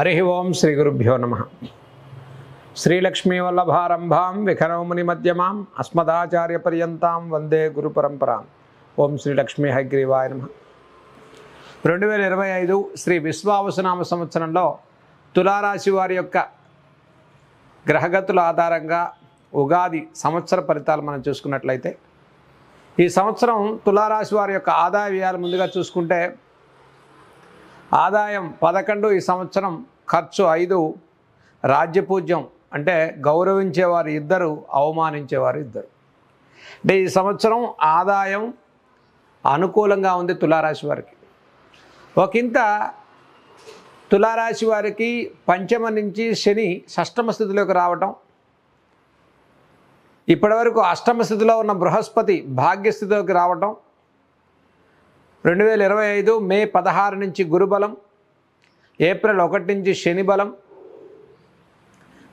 हरि ओं श्री गुरुभ्यो नमः। श्रीलक्ष्मीवल्लभारंभां विखनौमुनिमध्यमाम् अस्मदाचार्यपर्यन्तां वंदे गुरुपरंपराम्। ओं श्री लक्ष्मी हयग्रीवाय नमः। 2025 శ్రీ విశ్వావసునామ సంవత్సరంలో తులారాశి వారి యొక్క గ్రహగతుల ఆధారంగా ఉగాది సంవత్సర ఫలితాలు మనం చూసుకున్నట్లయితే ఈ సంవత్సరం తులారాశి వారి యొక్క ఆదాయ వ్యయాలు ముందుగా చూసుకుంటే ఆదాయం 11 ఈ సంవత్సరం, ఖర్చు 5, రాజ్యపూజ్యం అంటే గౌరవించేవారు 2, అవమానించేవారు 2. అంటే ఈ సంవత్సరం ఆదాయం అనుకూలంగా ఉంది తులారాశి వారికి. ఒకంత తులారాశి వారికి పంచమ నుంచి శని షష్టమ స్థితిలోకి రావటం, ఇప్పటివరకు అష్టమ స్థితిలో ఉన్న బృహస్పతి భాగ్యస్థితిలోకి రావటం, 2025 మే 16 నుంచి గురుబలం, ఏప్రిల్ 1 నుంచి శని బలం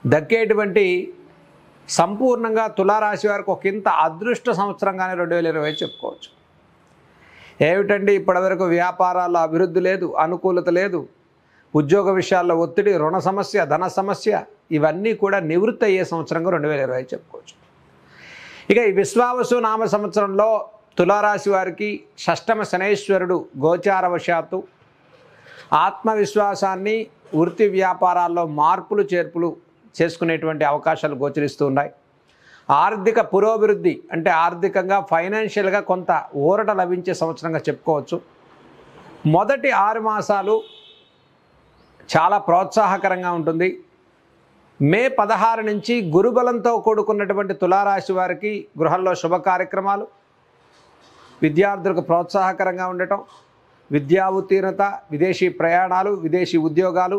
దక్కేటువంటి సంపూర్ణంగా తులారాశి వారికి ఒకంత అదృష్ట సంవత్సరంగానే 2020 చెప్పుకోవచ్చు. ఏమిటండి, ఇప్పటివరకు వ్యాపారాల్లో అభివృద్ధి లేదు, అనుకూలత లేదు, ఉద్యోగ విషయాల్లో ఒత్తిడి, రుణ సమస్య, ధన సమస్య, ఇవన్నీ కూడా నివృత్తి అయ్యే సంవత్సరంగా 2020 చెప్పుకోవచ్చు. ఇక ఈ విశ్వావసు నామ సంవత్సరంలో తులారాశి వారికి షష్టమ శనైశ్వరుడు గోచారవశాత్తు ఆత్మవిశ్వాసాన్ని, వృత్తి వ్యాపారాల్లో మార్పులు చేర్పులు చేసుకునేటువంటి అవకాశాలు గోచరిస్తూ ఉన్నాయి. ఆర్థిక పురోభివృద్ధి అంటే ఆర్థికంగా ఫైనాన్షియల్గా కొంత ఊరట లభించే సంవత్సరంగా చెప్పుకోవచ్చు. మొదటి 6 మాసాలు చాలా ప్రోత్సాహకరంగా ఉంటుంది. మే 16 నుంచి గురుబలంతో కూడుకున్నటువంటి తులారాశి వారికి గృహంలో శుభ కార్యక్రమాలు, విద్యార్థులకు ప్రోత్సాహకరంగా ఉండటం, విద్యా ఉత్తీర్ణత, విదేశీ ప్రయాణాలు, విదేశీ ఉద్యోగాలు,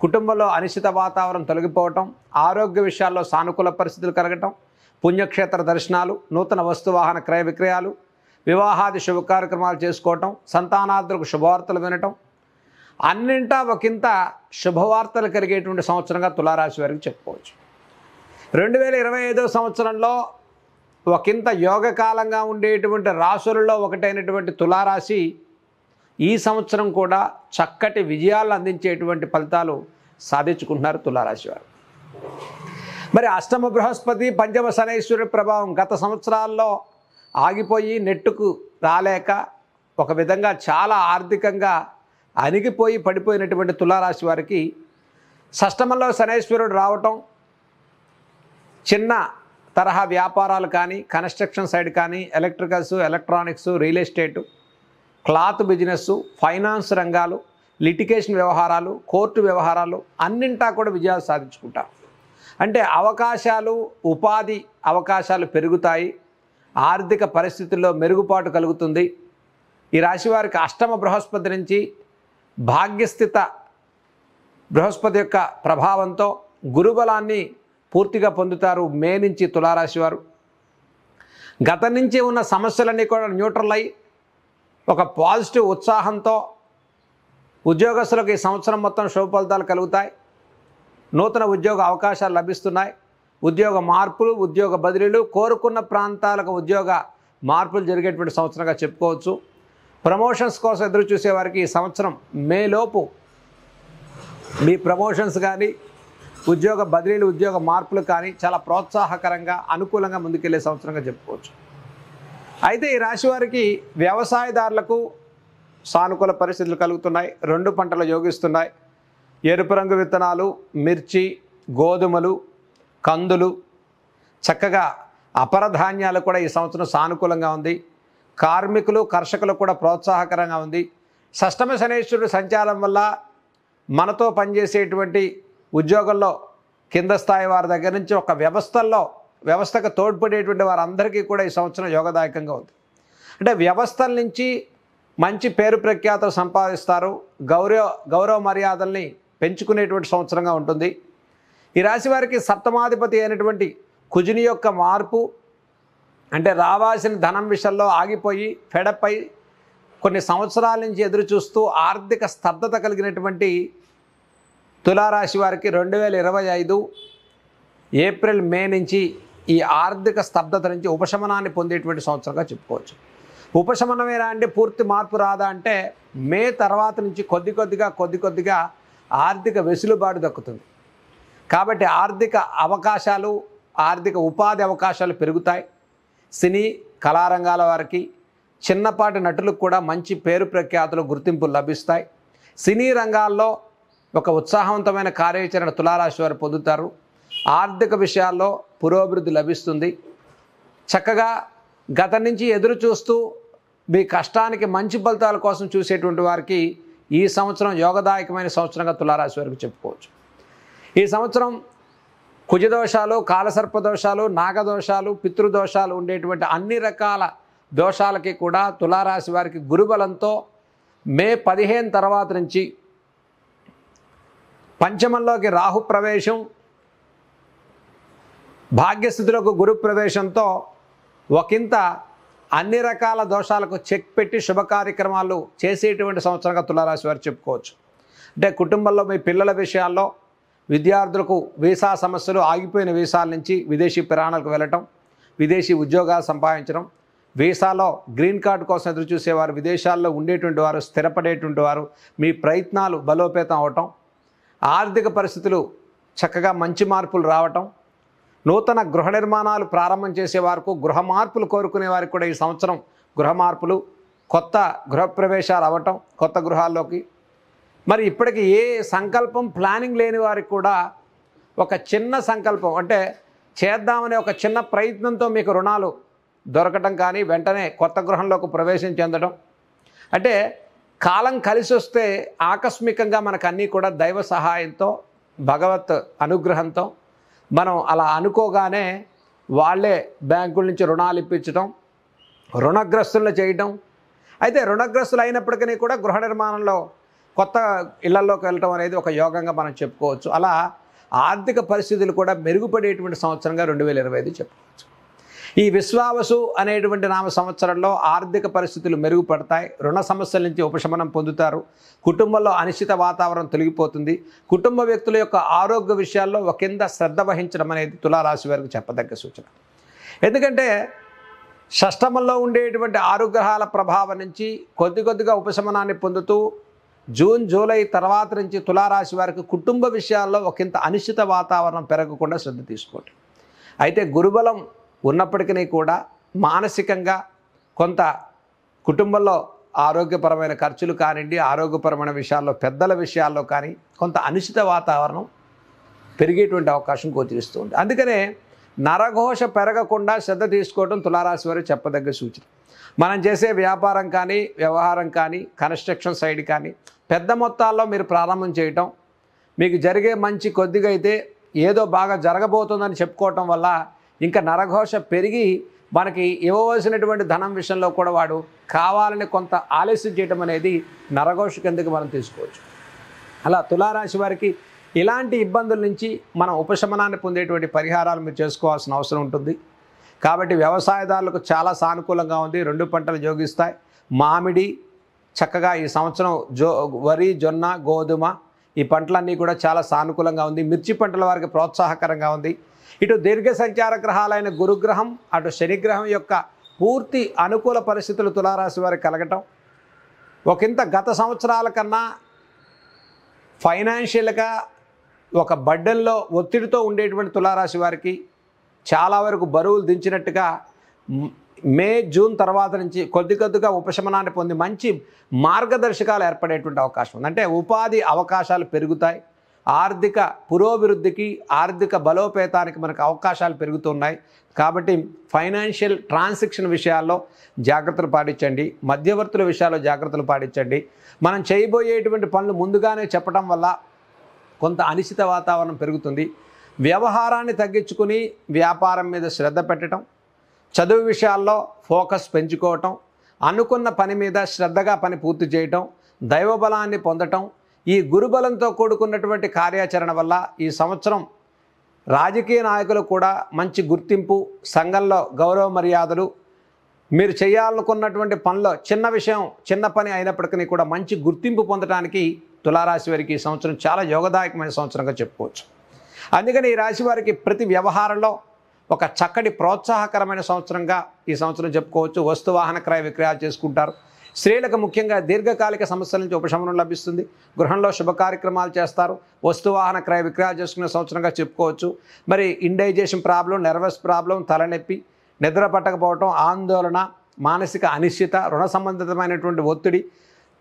కుటుంబంలో అనిశ్చిత వాతావరణం తొలగిపోవటం, ఆరోగ్య విషయాల్లో సానుకూల పరిస్థితులు కలగటం, పుణ్యక్షేత్ర దర్శనాలు, నూతన వస్తువాహన క్రయ విక్రయాలు, వివాహాది శుభ కార్యక్రమాలు చేసుకోవటం, సంతానార్థులకు శుభవార్తలు వినటం, అన్నింటా ఒకంత శుభవార్తలు కలిగేటువంటి సంవత్సరంగా తులారాశి వారికి చెప్పుకోవచ్చు. 2025 సంవత్సరంలో ఒకంత యోగకాలంగా ఉండేటువంటి రాశులలో ఒకటైనటువంటి తులారాశి ఈ సంవత్సరం కూడా చక్కటి విజయాలను అందించేటువంటి ఫలితాలు సాధించుకుంటున్నారు తులారాశి వారు. మరి అష్టమ బృహస్పతి, పంచమ శనైశ్వరుడి ప్రభావం గత సంవత్సరాల్లో ఆగిపోయి నెట్టుకు రాలేక ఒక విధంగా చాలా ఆర్థికంగా అణిగిపోయి పడిపోయినటువంటి తులారాశి వారికి షష్టమంలో శనైశ్వరుడు రావటం, చిన్న తరహా వ్యాపారాలు కానీ, కన్స్ట్రక్షన్ సైడ్ కానీ, electricals, electronics, real estate, cloth business, finance రంగాలు, లిటిగేషన్ వ్యవహారాలు, కోర్టు వ్యవహారాలు అన్నింటా కూడా విజయాలు సాధించుకుంటారు. అంటే అవకాశాలు, ఉపాధి అవకాశాలు పెరుగుతాయి, ఆర్థిక పరిస్థితుల్లో మెరుగుపాటు కలుగుతుంది. ఈ రాశి వారికి అష్టమ బృహస్పతి నుంచి భాగ్యస్థిత బృహస్పతి యొక్క ప్రభావంతో గురుబలాన్ని పూర్తిగా పొందుతారు మే నుంచి తులారాశి వారు. గత నుంచి ఉన్న సమస్యలన్నీ కూడా న్యూట్రల్ అయ్యి ఒక పాజిటివ్ ఉత్సాహంతో ఉద్యోగస్తులకు ఈ సంవత్సరం మొత్తం శుభ ఫలితాలు కలుగుతాయి. నూతన ఉద్యోగ అవకాశాలు లభిస్తున్నాయి. ఉద్యోగ మార్పులు, ఉద్యోగ బదిలీలు, కోరుకున్న ప్రాంతాలకు ఉద్యోగ మార్పులు జరిగేటువంటి సంవత్సరంగా చెప్పుకోవచ్చు. ప్రమోషన్స్ కోసం ఎదురు చూసేవారికి ఈ సంవత్సరం మేలోపు మీ ప్రమోషన్స్ కానీ, ఉద్యోగ బదిలీలు, ఉద్యోగ మార్పులు కానీ చాలా ప్రోత్సాహకరంగా, అనుకూలంగా ముందుకెళ్లే సంవత్సరంగా చెప్పుకోవచ్చు. అయితే ఈ రాశి వారికి వ్యవసాయదారులకు సానుకూల పరిస్థితులు కలుగుతున్నాయి. 2 పంటలు యోగిస్తున్నాయి. ఎరుపు రంగు విత్తనాలు, మిర్చి, గోధుమలు, కందులు, చక్కగా అపరధాన్యాలు కూడా ఈ సంవత్సరం సానుకూలంగా ఉంది. కార్మికులు, కర్షకులు కూడా ప్రోత్సాహకరంగా ఉంది. షష్టమ శనైశ్వరుడు సంచారం వల్ల మనతో పనిచేసేటువంటి ఉద్యోగంలో కింద స్థాయి వారి దగ్గర నుంచి ఒక వ్యవస్థకు తోడ్పడేటువంటి వారందరికీ కూడా ఈ సంవత్సరం యోగదాయకంగా ఉంది. అంటే వ్యవస్థల నుంచి మంచి పేరు ప్రఖ్యాతలు సంపాదిస్తారు, గౌరవ మర్యాదల్ని పెంచుకునేటువంటి సంవత్సరంగా ఉంటుంది. ఈ రాశి వారికి సప్తమాధిపతి అయినటువంటి కుజుని యొక్క మార్పు అంటే రావాల్సిన ధనం విషయంలో ఆగిపోయి ఫెడప్ అయి కొన్ని సంవత్సరాల నుంచి ఎదురు చూస్తూ ఆర్థిక స్తబ్దత కలిగినటువంటి తులారాశి వారికి 2025 ఏప్రిల్ మే నుంచి ఈ ఆర్థిక స్తబ్దత నుంచి ఉపశమనాన్ని పొందేటువంటి సంవత్సరంగా చెప్పుకోవచ్చు. ఉపశమనమేనా అంటే పూర్తి మార్పు రాదా అంటే మే తర్వాత నుంచి కొద్ది కొద్దిగా ఆర్థిక వెసులుబాటు దక్కుతుంది. కాబట్టి ఆర్థిక అవకాశాలు, ఆర్థిక ఉపాధి అవకాశాలు పెరుగుతాయి. సినీ కళారంగాల వారికి, చిన్నపాటి నటులకు కూడా మంచి పేరు ప్రఖ్యాతులు, గుర్తింపులు లభిస్తాయి. సినీ రంగాల్లో ఒక ఉత్సాహవంతమైన కార్యాచరణ తులారాశి వారు పొందుతారు. ఆర్థిక విషయాల్లో పురోభివృద్ధి లభిస్తుంది. చక్కగా గత నుంచి ఎదురు చూస్తూ మీ కష్టానికి మంచి ఫలితాల కోసం చూసేటువంటి వారికి ఈ సంవత్సరం యోగదాయకమైన సంవత్సరంగా తులారాశి వారికి చెప్పుకోవచ్చు. ఈ సంవత్సరం కుజదోషాలు, కాలసర్పదోషాలు, నాగదోషాలు, పితృదోషాలు ఉండేటువంటి అన్ని రకాల దోషాలకి కూడా తులారాశి వారికి గురుబలంతో మే 15 తర్వాత నుంచి పంచమంలోకి రాహు ప్రవేశం, భాగ్యస్థితిలోకి గురు ప్రవేశంతో ఒకంత అన్ని రకాల దోషాలకు చెక్ పెట్టి శుభ కార్యక్రమాలు చేసేటువంటి సంవత్సరంగా తులారాశి వారు చెప్పుకోవచ్చు. అంటే కుటుంబంలో మీ పిల్లల విషయాల్లో, విద్యార్థులకు వీసా సమస్యలు, ఆగిపోయిన వీసాల నుంచి విదేశీ ప్రయాణాలకు వెళ్ళటం, విదేశీ ఉద్యోగాలు సంపాదించడం, వీసాలో గ్రీన్ కార్డు కోసం ఎదురు చూసేవారు, విదేశాల్లో ఉండేటువంటి వారు, స్థిరపడేటువంటి వారు, మీ ప్రయత్నాలు బలోపేతం అవటం, ఆర్థిక పరిస్థితులు చక్కగా మంచి మార్పులు రావటం, నూతన గృహ నిర్మాణాలు ప్రారంభం చేసే వారికి, గృహ మార్పులు కోరుకునే వారికి కూడా ఈ సంవత్సరం గృహ మార్పులు, కొత్త గృహప్రవేశాలు అవ్వటం, కొత్త గృహాల్లోకి. మరి ఇప్పటికి ఏ సంకల్పం ప్లానింగ్ లేని వారికి కూడా ఒక చిన్న సంకల్పం, అంటే చేద్దామనే ఒక చిన్న ప్రయత్నంతో మీకు రుణాలు దొరకటం కానీ, వెంటనే కొత్త గృహంలోకి ప్రవేశం చెందడం, అంటే కాలం కలిసి వస్తే ఆకస్మికంగా మనకు అన్నీ కూడా దైవ సహాయంతో, భగవత్ అనుగ్రహంతో మనం అలా అనుకోగానే వాళ్ళే బ్యాంకుల నుంచి రుణాలు ఇప్పించడం, రుణగ్రస్తులను చేయడం. అయితే రుణగ్రస్తులు అయినప్పటికీ కూడా గృహ నిర్మాణంలో కొత్త ఇళ్లలోకి వెళ్ళటం అనేది ఒక యోగంగా మనం చెప్పుకోవచ్చు. అలా ఆర్థిక పరిస్థితులు కూడా మెరుగుపడేటువంటి సంవత్సరంగా 2025 చెప్పుకోవచ్చు. ఈ విశ్వావసు అనేటువంటి నామ సంవత్సరంలో ఆర్థిక పరిస్థితులు మెరుగుపడతాయి. రుణ సమస్యల నుంచి ఉపశమనం పొందుతారు. కుటుంబంలో అనిశ్చిత వాతావరణం తొలగిపోతుంది. కుటుంబ వ్యక్తుల యొక్క ఆరోగ్య విషయాల్లో ఒకంత శ్రద్ధ వహించడం అనేది తులారాశి వారికి చెప్పదగ్గ సూచన. ఎందుకంటే షష్టమంలో ఉండేటువంటి 6 గ్రహాల ప్రభావం నుంచి కొద్దిగా ఉపశమనాన్ని పొందుతూ జూన్, జూలై తర్వాత నుంచి తులారాశి వారికి కుటుంబ విషయాల్లో ఒకంత అనిశ్చిత వాతావరణం పెరగకుండా శ్రద్ధ తీసుకోండి. అయితే గురుబలం ఉన్నప్పటికీ కూడా మానసికంగా కొంత కుటుంబంలో ఆరోగ్యపరమైన ఖర్చులు కానివ్వండి, ఆరోగ్యపరమైన విషయాల్లో, పెద్దల విషయాల్లో కానీ కొంత అనిశ్చిత వాతావరణం పెరిగేటువంటి అవకాశం గోచరిస్తూ ఉంది. అందుకనే నరఘోష పెరగకుండా శ్రద్ధ తీసుకోవడం తులారాశి వారు చెప్పదగ్గ సూచన. మనం చేసే వ్యాపారం కానీ, వ్యవహారం కానీ, కన్స్ట్రక్షన్ సైడ్ కానీ పెద్ద మొత్తాల్లో మీరు ప్రారంభం చేయటం, మీకు జరిగే మంచి కొద్దిగా అయితే ఏదో బాగా జరగబోతుందని చెప్పుకోవటం వల్ల ఇంకా నరఘోష పెరిగి మనకి ఇవ్వవలసినటువంటి ధనం విషయంలో కూడా వాడు కావాలని కొంత ఆలస్యం చేయడం అనేది నరఘోష కిందకి మనం తీసుకోవచ్చు. అలా తులారాశి వారికి ఇలాంటి ఇబ్బందుల నుంచి మనం ఉపశమనాన్ని పొందేటువంటి పరిహారాలు మీరు చేసుకోవాల్సిన అవసరం ఉంటుంది. కాబట్టి వ్యవసాయదారులకు చాలా సానుకూలంగా ఉంది. 2 పంటలు యోగిస్తాయి. మామిడి చక్కగా ఈ సంవత్సరం వరి, జొన్న, గోధుమ ఈ పంటలన్నీ కూడా చాలా సానుకూలంగా ఉంది. మిర్చి పంటల వారికి ప్రోత్సాహకరంగా ఉంది. ఇటు దీర్ఘ సంచార గ్రహాలైన గురుగ్రహం, అటు శనిగ్రహం యొక్క పూర్తి అనుకూల పరిస్థితులు తులారాశి వారికి కలగటం, ఒకంత గత సంవత్సరాల కన్నా ఫైనాన్షియల్గా ఒక బడ్డెల్లో ఒత్తిడితో ఉండేటువంటి తులారాశి వారికి చాలా వరకు బరువులు దించినట్టుగా మే, జూన్ తర్వాత నుంచి కొద్దిగా ఉపశమనాన్ని పొంది మంచి మార్గదర్శకాలు ఏర్పడేటువంటి అవకాశం ఉంది. అంటే ఉపాధి అవకాశాలు పెరుగుతాయి. ఆర్థిక పురోభివృద్ధికి, ఆర్థిక బలోపేతానికి మనకు అవకాశాలు పెరుగుతున్నాయి. కాబట్టి ఫైనాన్షియల్ ట్రాన్సాక్షన్ విషయాల్లో జాగ్రత్తలు పాటించండి. మధ్యవర్తుల విషయాల్లో జాగ్రత్తలు పాటించండి. మనం చేయబోయేటువంటి పనులు ముందుగానే చెప్పడం వల్ల కొంత అనిశ్చిత వాతావరణం పెరుగుతుంది. వ్యవహారాన్ని తగ్గించుకుని వ్యాపారం మీద శ్రద్ధ పెట్టడం, చదువు విషయాల్లో ఫోకస్ పెంచుకోవటం, అనుకున్న పని మీద శ్రద్ధగా పని పూర్తి చేయటం, దైవబలాన్ని పొందటం, ఈ గురుబలంతో కూడుకున్నటువంటి కార్యాచరణ వల్ల ఈ సంవత్సరం రాజకీయ నాయకులు కూడా మంచి గుర్తింపు, సంఘంలో గౌరవ మర్యాదలు, మీరు చేయాలనుకున్నటువంటి పనిలో చిన్న విషయం, చిన్న పని అయినప్పటికీ కూడా మంచి గుర్తింపు పొందడానికి తులారాశి వారికి ఈ సంవత్సరం చాలా యోగదాయకమైన సంవత్సరంగా చెప్పుకోవచ్చు. అందుకని ఈ రాశి వారికి ప్రతి వ్యవహారంలో ఒక చక్కటి ప్రోత్సాహకరమైన సంవత్సరంగా ఈ సంవత్సరం చెప్పుకోవచ్చు. వస్తు వాహన క్రయ విక్రయాలు చేసుకుంటారు. స్త్రీలకు ముఖ్యంగా దీర్ఘకాలిక సమస్యల నుంచి ఉపశమనం లభిస్తుంది. గృహంలో శుభ కార్యక్రమాలు చేస్తారు. వస్తువాహన క్రయ విక్రయాలు చేసుకునే సంవత్సరంగా చెప్పుకోవచ్చు. మరి ఇండైజేషన్ ప్రాబ్లం, నర్వస్ ప్రాబ్లం, తలనొప్పి, నిద్ర పట్టకపోవటం, ఆందోళన, మానసిక అనిశ్చిత, రుణ సంబంధితమైనటువంటి ఒత్తిడి,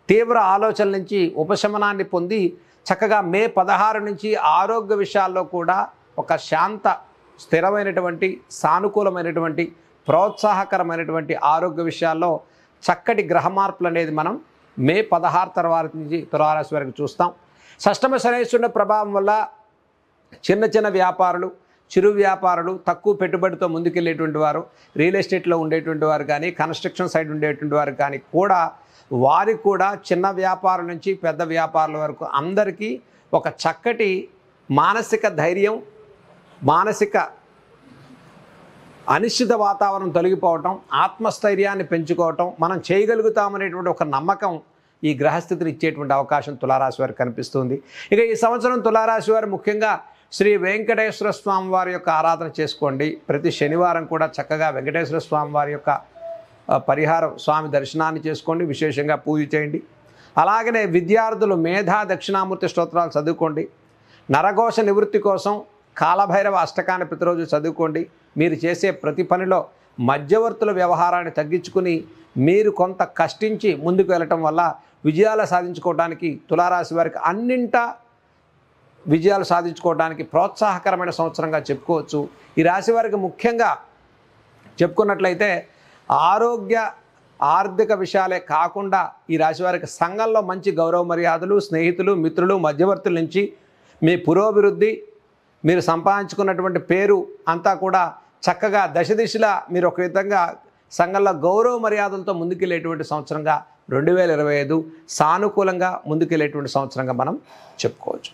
తీవ్ర ఆలోచనల నుంచి ఉపశమనాన్ని పొంది చక్కగా మే 16 నుంచి ఆరోగ్య విషయాల్లో కూడా ఒక శాంత, స్థిరమైనటువంటి, సానుకూలమైనటువంటి, ప్రోత్సాహకరమైనటువంటి ఆరోగ్య విషయాల్లో చక్కటి గ్రహ మార్పులు అనేది మనం మే 16 తర్వాత నుంచి తులారాశి వారికి చూస్తాం. షష్టమ శనైశ్వరుని ప్రభావం వల్ల చిన్న చిన్న వ్యాపారులు, చిరు వ్యాపారులు, తక్కువ పెట్టుబడితో ముందుకెళ్ళేటువంటి వారు, రియల్ ఎస్టేట్లో ఉండేటువంటి వారు కానీ, కన్స్ట్రక్షన్ సైడ్ ఉండేటువంటి వారు కానీ కూడా వారికి కూడా చిన్న వ్యాపారం నుంచి పెద్ద వ్యాపారుల వరకు అందరికీ ఒక చక్కటి మానసిక ధైర్యం, మానసిక అనిశ్చిత వాతావరణం తొలగిపోవటం, ఆత్మస్థైర్యాన్ని పెంచుకోవటం, మనం చేయగలుగుతామనేటువంటి ఒక నమ్మకం ఈ గ్రహస్థితిని ఇచ్చేటువంటి అవకాశం తులారాశి వారికి కనిపిస్తుంది. ఇక ఈ సంవత్సరం తులారాశి వారు ముఖ్యంగా శ్రీ వెంకటేశ్వర స్వామి వారి యొక్క ఆరాధన చేసుకోండి. ప్రతి శనివారం కూడా చక్కగా వెంకటేశ్వర స్వామి వారి యొక్క పరిహారం, స్వామి దర్శనాన్ని చేసుకోండి, విశేషంగా పూజ చేయండి. అలాగనే విద్యార్థులు మేధా దక్షిణామూర్తి స్తోత్రాలు చదువుకోండి. నరఘోష నివృత్తి కోసం కాలభైరవ అష్టకాన్ని ప్రతిరోజు చదువుకోండి. మీరు చేసే ప్రతి పనిలో మధ్యవర్తుల వ్యవహారాన్ని తగ్గించుకుని మీరు కొంత కష్టించి ముందుకు వెళ్ళటం వల్ల విజయాలు సాధించుకోవడానికి తులారాశి వారికి అన్నింటా విజయాలు సాధించుకోవడానికి ప్రోత్సాహకరమైన సంవత్సరంగా చెప్పుకోవచ్చు. ఈ రాశి వారికి ముఖ్యంగా చెప్పుకున్నట్లయితే ఆరోగ్య, ఆర్థిక విషయాలే కాకుండా ఈ రాశి వారికి సంఘంలో మంచి గౌరవ మర్యాదలు, స్నేహితులు, మిత్రులు, మధ్యవర్తుల నుంచి మీ పురోభివృద్ధి, మీరు సంపాదించుకున్నటువంటి పేరు అంతా కూడా చక్కగా దశ దిశలా మీరు ఒక విధంగా సంఘంలో గౌరవ మర్యాదలతో ముందుకెళ్ళేటువంటి సంవత్సరంగా 2025 సానుకూలంగా ముందుకెళ్ళేటువంటి సంవత్సరంగా మనం చెప్పుకోవచ్చు.